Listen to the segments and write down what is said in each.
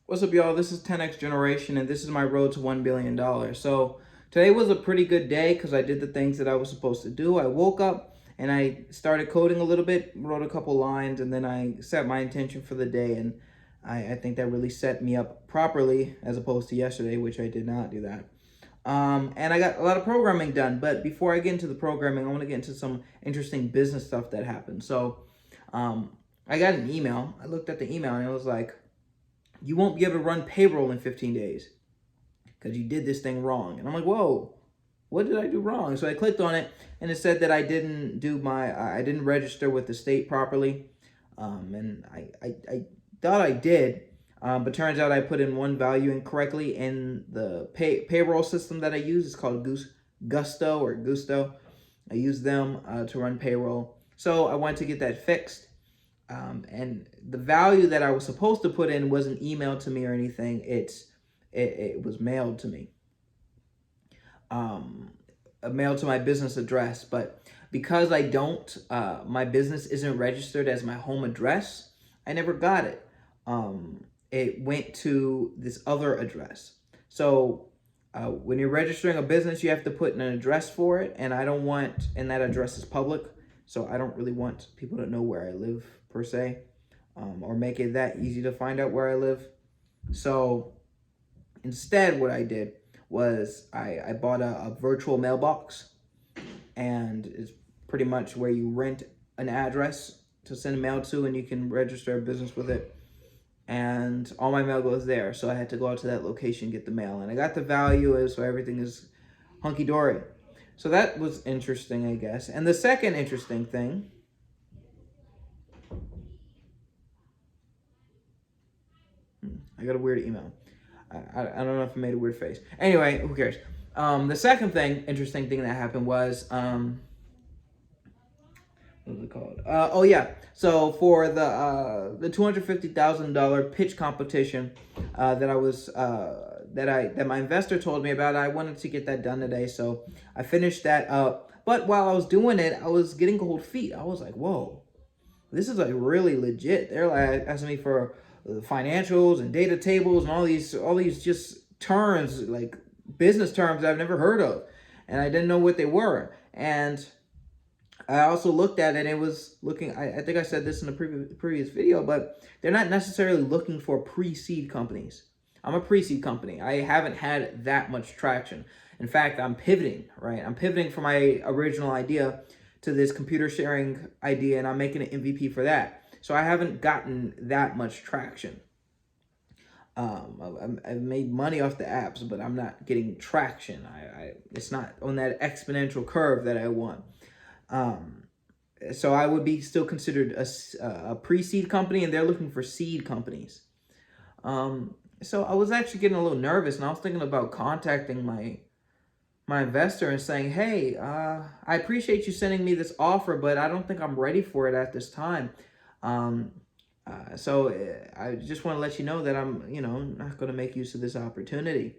What's up, y'all? This is 10X Generation, and this is my road to $1 billion. So today was a pretty good day because I did the things that I was supposed to do. I woke up and I started coding a little bit, wrote a couple lines, and then I set my intention for the day. And I think that really set me up properly as opposed to yesterday, which I did not do that. And I got a lot of programming done. But before I get into the programming, I want to get into some interesting business stuff that happened. So I got an email. I looked at the email and it was like, you won't be able to run payroll in 15 days because you did this thing wrong. And I'm like, whoa, what did I do wrong? So I clicked on it and it said that I didn't register with the state properly. And I thought I did, but turns out I put in one value incorrectly in the payroll system that I use. It's called Gusto. I use them to run payroll. So I went to get that fixed. And the value that I was supposed to put in wasn't emailed to me or anything. It was mailed to me, mailed to my business address. But because my business isn't registered as my home address, I never got it. It went to this other address. So when you're registering a business, you have to put an address for it, and and that address is public. So I don't really want people to know where I live per se, or make it that easy to find out where I live. So instead, what I did was I bought a virtual mailbox, and it's pretty much where you rent an address to send mail to, and you can register a business with it. And all my mail goes there. So I had to go out to that location, get the mail, and I got the value, so everything is hunky dory. So that was interesting, I guess. And the second interesting thing, I got a weird email. I don't know if I made a weird face. Anyway, who cares? The second interesting thing that happened was, what was it called? Oh yeah. So for the $250,000 pitch competition that my investor told me about, I wanted to get that done today. So I finished that up. But while I was doing it, I was getting cold feet. I was like, whoa, this is like really legit. They're like asking me for financials and data tables and all these just terms, like business terms I've never heard of, and I didn't know what they were. And I also looked at it, and it was looking, I think I said this in the previous video, but they're not necessarily looking for pre-seed companies. I'm a pre-seed company. I haven't had that much traction. In fact, I'm pivoting, right? I'm pivoting from my original idea to this computer sharing idea, and I'm making an MVP for that. So I haven't gotten that much traction. I've made money off the apps, but I'm not getting traction. It's not on that exponential curve that I want. So I would be still considered a pre-seed company, and they're looking for seed companies. So I was actually getting a little nervous, and I was thinking about contacting my investor and saying, hey, I appreciate you sending me this offer, but I don't think I'm ready for it at this time. So I just want to let you know that I'm, not going to make use of this opportunity.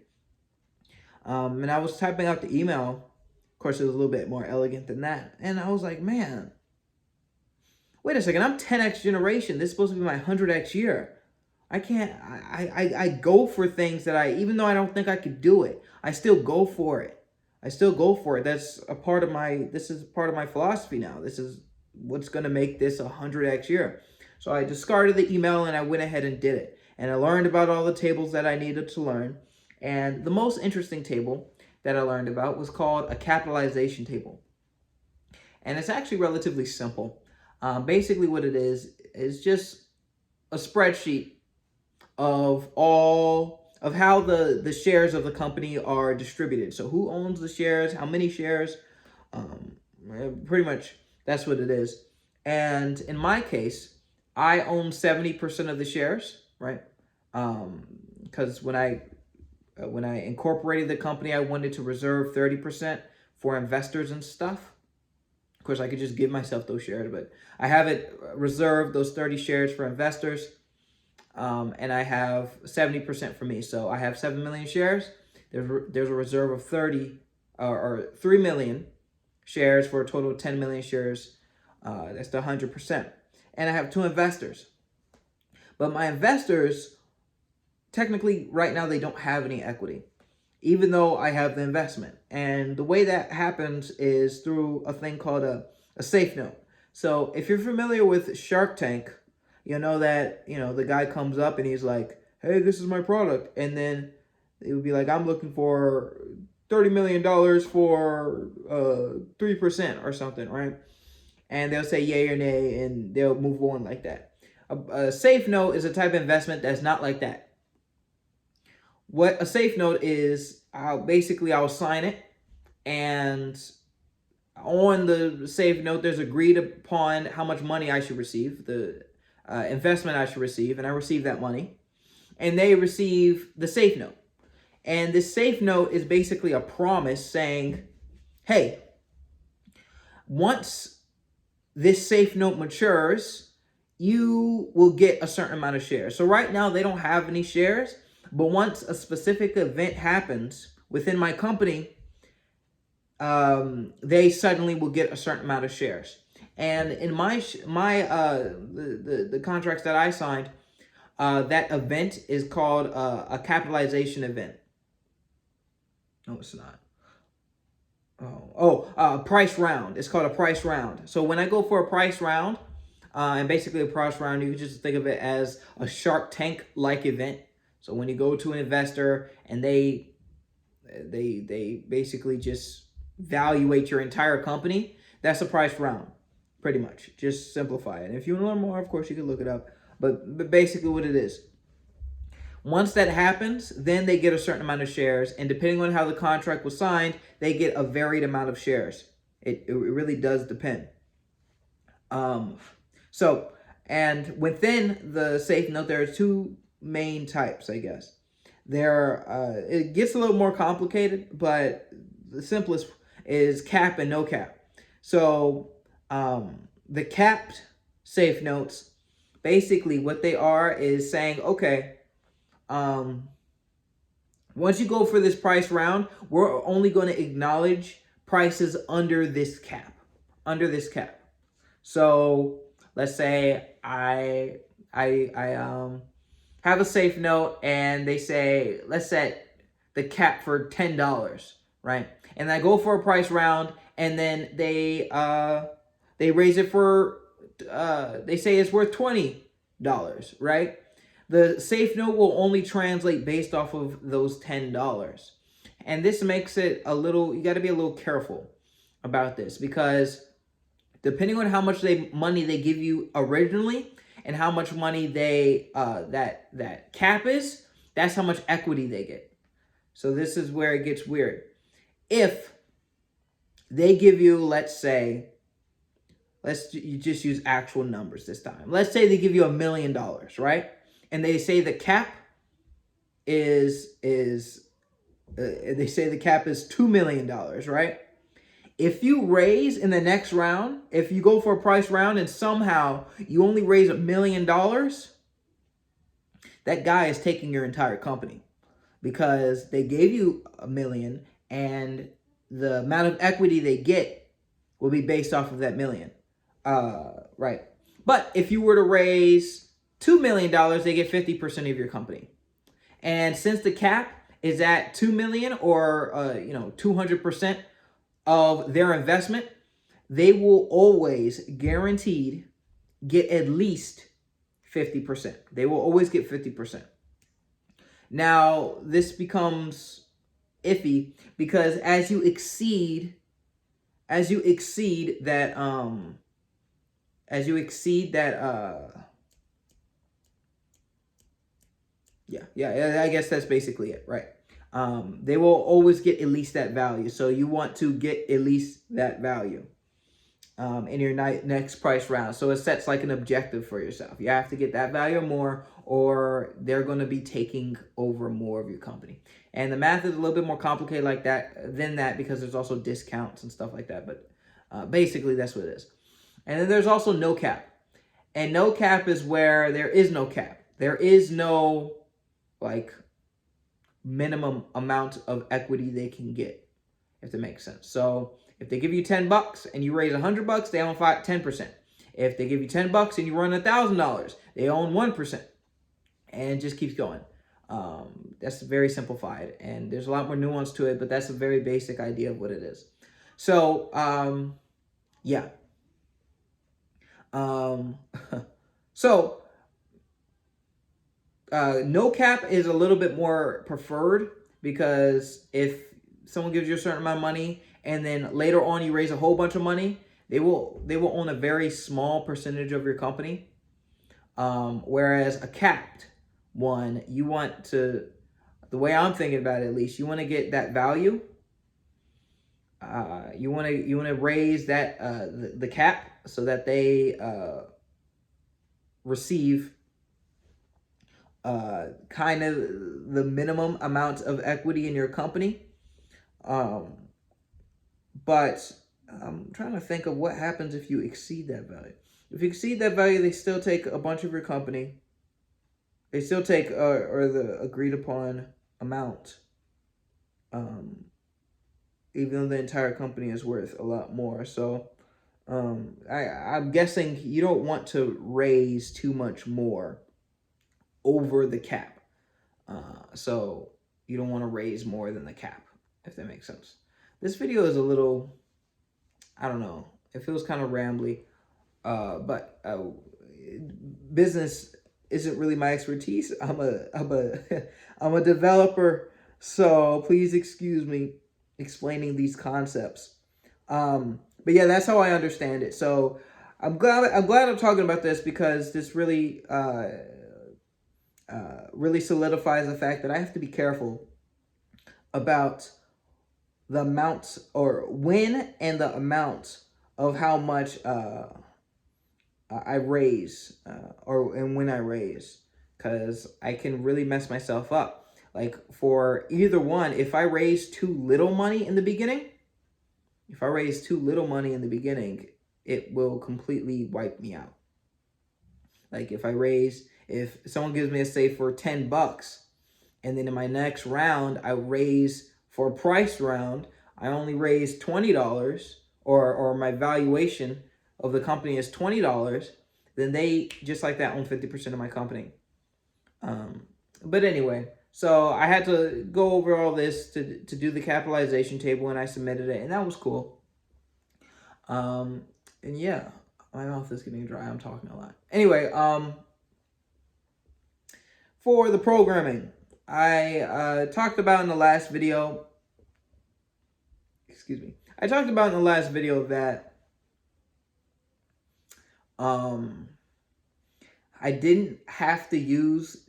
And I was typing out the email. Of course, it was a little bit more elegant than that. And I was like, man, wait a second. I'm 10X generation. This is supposed to be my 100X year. I can't, I go for things that even though I don't think I could do it, I still go for it. That's this is part of my philosophy now. This is what's going to make this 100X year. So I discarded the email and I went ahead and did it. And I learned about all the tables that I needed to learn. And the most interesting table that I learned about was called a capitalization table. And it's actually relatively simple. Basically what it is just a spreadsheet of how the shares of the company are distributed. So who owns the shares, how many shares, pretty much that's what it is. And in my case, I own 70% of the shares, right? Because when I incorporated the company, I wanted to reserve 30% for investors and stuff. Of course, I could just give myself those shares, but I have it reserved, those 30 shares for investors. And I have 70% for me. So I have 7 million shares. There's a reserve of 3 million shares for a total of 10 million shares. That's the 100%. And I have 2 investors. But my investors technically right now they don't have any equity, even though I have the investment. And the way that happens is through a thing called a safe note. So if you're familiar with Shark Tank, you know that, the guy comes up and he's like, hey, this is my product. And then it would be like, I'm looking for $30 million for 3% or something, right? And they'll say yay or nay, and they'll move on like that. A safe note is a type of investment that's not like that. What a safe note is, I'll sign it, and on the safe note, there's agreed upon how much money I should receive, the investment I should receive, and I receive that money, and they receive the safe note. And this safe note is basically a promise saying, hey, once this safe note matures, you will get a certain amount of shares. So right now they don't have any shares, but once a specific event happens within my company, they suddenly will get a certain amount of shares. And in the contracts that I signed, that event is called a capitalization event. No, it's not. Price round. It's called a price round. So when I go for a price round, and basically a price round, you can just think of it as a Shark Tank-like event. So when you go to an investor and they basically just evaluate your entire company, that's a price round, pretty much. Just simplify it. And if you want to learn more, of course, you can look it up. But basically what it is. Once that happens, then they get a certain amount of shares, and depending on how the contract was signed, they get a varied amount of shares. It really does depend. And within the safe note, there are two main types, I guess. It gets a little more complicated, but the simplest is cap and no cap. So the capped safe notes, basically what they are is saying, okay, once you go for this price round, we're only going to acknowledge prices under this cap. So let's say I have a safe note and they say, let's set the cap for $10, right? And I go for a price round, and then they raise it for they say it's worth $20, right? The safe note will only translate based off of those $10. And this makes it you got to be a little careful about this, because depending on how much money they give you originally and how much money that cap is, that's how much equity they get. So this is where it gets weird. If they give you, let's you just use actual numbers this time. Let's say they give you $1 million, right? And they say the cap is $2 million, right? If you raise in the next round, if you go for a price round and somehow you only raise $1 million, that guy is taking your entire company, because they gave you $1 million, and the amount of equity they get will be based off of that $1 million, right? But if you were to raise $2 million, they get 50% of your company. And since the cap is at $2 million, or 200% of their investment, they will always guaranteed get at least 50%. They will always get 50%. Now, this becomes iffy, because as you exceed that I guess that's basically it, right? They will always get at least that value. So you want to get at least that value in your next price round. So it sets like an objective for yourself. You have to get that value or more, or they're going to be taking over more of your company. And the math is a little bit more complicated than that, because there's also discounts and stuff like that. But basically, that's what it is. And then there's also no cap. And no cap is where there is no cap. There is no minimum amount of equity they can get, if that makes sense. So if they give you $10 and you raise $100, they own 10%. If they give you $10 and you run $1,000, they own 1%, and it just keeps going. That's very simplified, and there's a lot more nuance to it, but that's a very basic idea of what it is. So, yeah. So, no cap is a little bit more preferred, because if someone gives you a certain amount of money and then later on you raise a whole bunch of money, they will own a very small percentage of your company. Whereas a capped one, you want to, the way I'm thinking about it at least, you want to get that value. You want to raise that the cap so that they receive kind of the minimum amount of equity in your company. But I'm trying to think of what happens if you exceed that value. If you exceed that value, they still take a bunch of your company. They still take or the agreed upon amount, even though the entire company is worth a lot more. So I'm guessing you don't want to raise too much more over the cap. So you don't want to raise more than the cap, if that makes sense. This video is a little, I don't know, it feels kind of rambly, but business isn't really my expertise. I'm a developer, so please excuse me explaining these concepts. But yeah, that's how I understand it. So I'm glad I'm talking about this, because this really really solidifies the fact that I have to be careful about the amount, or when and the amount of how much I raise, and when I raise, because I can really mess myself up. Like for either one, if I raise too little money in the beginning, it will completely wipe me out. Like if someone gives me a say for $10, and then in my next round I raise, for a price round, I only raise $20, or my valuation of the company is $20, then they just like that own 50% of my company. But anyway, so I had to go over all this to do the capitalization table, and I submitted it, and that was cool. And yeah, my mouth is getting dry. I'm talking a lot. Anyway, for the programming, I talked about in the last video. Excuse me. I talked about in the last video that I didn't have to use.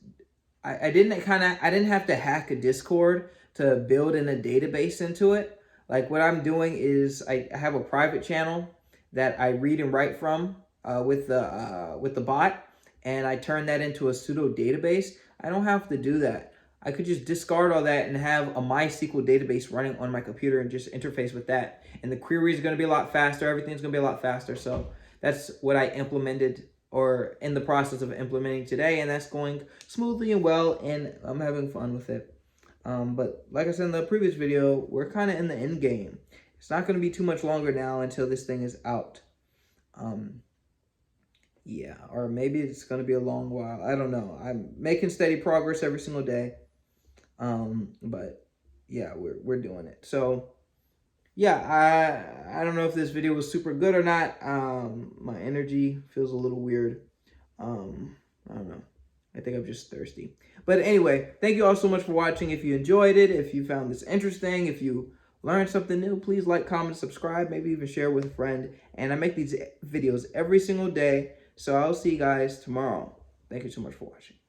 I didn't have to hack a Discord to build in a database into it. Like what I'm doing is I have a private channel that I read and write from with the bot, and I turn that into a pseudo database. I don't have to do that. I could just discard all that and have a MySQL database running on my computer and just interface with that. And the query is going to be a lot faster. Everything's going to be a lot faster. So that's what I implemented, or in the process of implementing today, and that's going smoothly and well, and I'm having fun with it. But like I said in the previous video, we're kind of in the end game. It's not going to be too much longer now until this thing is out. Yeah, or maybe it's going to be a long while. I don't know. I'm making steady progress every single day. But yeah, we're doing it. So yeah, I don't know if this video was super good or not. My energy feels a little weird. I don't know. I think I'm just thirsty. But anyway, thank you all so much for watching. If you enjoyed it, if you found this interesting, if you learned something new, please like, comment, subscribe, maybe even share with a friend. And I make these videos every single day. So I'll see you guys tomorrow. Thank you so much for watching.